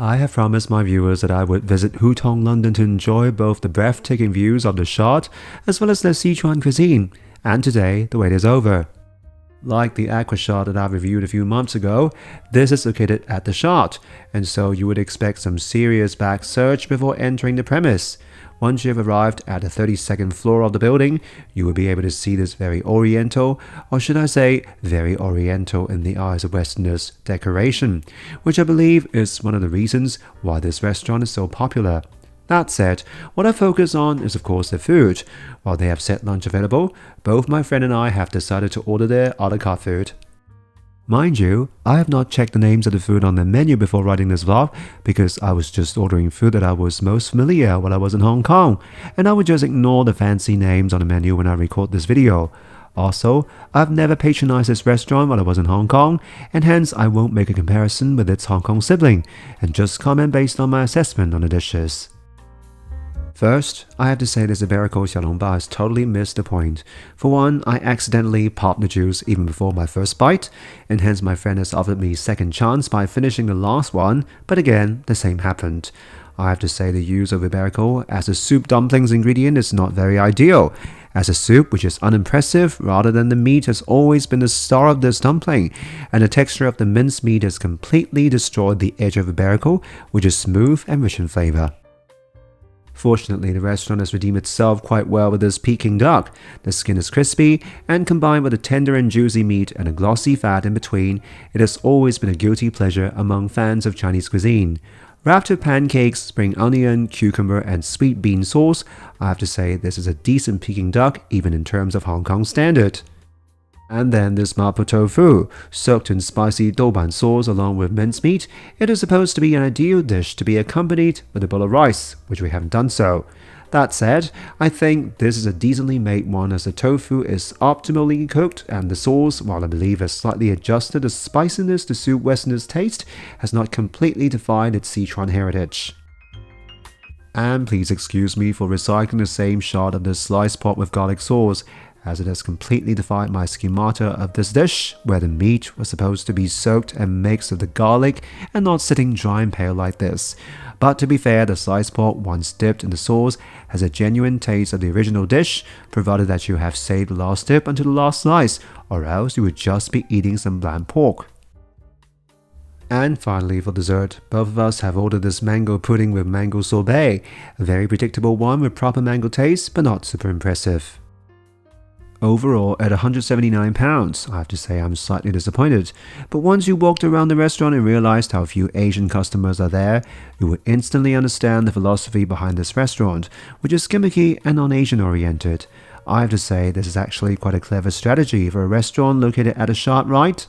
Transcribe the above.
I have promised my viewers that I would visit Hutong London to enjoy both the breathtaking views of the Shard as well as their Sichuan cuisine, and today the wait is over. Like the Aqua Shard that I reviewed a few months ago, this is located at the Shard, and so you would expect some serious back search before entering the premise. Once you have arrived at the 32nd floor of the building, you will be able to see this very oriental, or should I say, very oriental in the eyes of Westerners, decoration, which I believe is one of the reasons why this restaurant is so popular. That said, what I focus on is of course the food. While they have set lunch available, both my friend and I have decided to order their a la carte food. Mind you, I have not checked the names of the food on the menu before writing this vlog because I was just ordering food that I was most familiar while I was in Hong Kong, and I would just ignore the fancy names on the menu when I record this video. Also, I've never patronized this restaurant while I was in Hong Kong, and hence I won't make a comparison with its Hong Kong sibling, and just comment based on my assessment on the dishes. First, I have to say this Iberico Xiaolongbao has totally missed the point. For one, I accidentally popped the juice even before my first bite, and hence my friend has offered me second chance by finishing the last one, but again, the same happened. I have to say the use of Iberico as a soup dumplings ingredient is not very ideal, as a soup which is unimpressive rather than the meat has always been the star of this dumpling, and the texture of the minced meat has completely destroyed the edge of Iberico, which is smooth and rich in flavor. Fortunately, the restaurant has redeemed itself quite well with this Peking duck. The skin is crispy, and combined with a tender and juicy meat and a glossy fat in between, it has always been a guilty pleasure among fans of Chinese cuisine. Wrapped with pancakes, spring onion, cucumber, and sweet bean sauce, I have to say this is a decent Peking duck even in terms of Hong Kong standard. And then this mapo tofu, soaked in spicy douban sauce along with mincemeat. It is supposed to be an ideal dish to be accompanied with a bowl of rice, which we haven't done so. That said, I think this is a decently made one as the tofu is optimally cooked and the sauce, while I believe has slightly adjusted the spiciness to suit Westerners' taste, has not completely defined its Sichuan heritage. And please excuse me for recycling the same shot of this sliced pork with garlic sauce, as it has completely defied my schemata of this dish, where the meat was supposed to be soaked and mixed with the garlic and not sitting dry and pale like this. But to be fair, the sliced pork, once dipped in the sauce, has a genuine taste of the original dish, provided that you have saved the last dip until the last slice, or else you would just be eating some bland pork. And finally, for dessert, both of us have ordered this mango pudding with mango sorbet, a very predictable one with proper mango taste, but not super impressive. Overall, at £179, I have to say I'm slightly disappointed, but once you walked around the restaurant and realized how few Asian customers are there, you would instantly understand the philosophy behind this restaurant, which is gimmicky and non-Asian oriented. I have to say this is actually quite a clever strategy for a restaurant located at a Shard, right?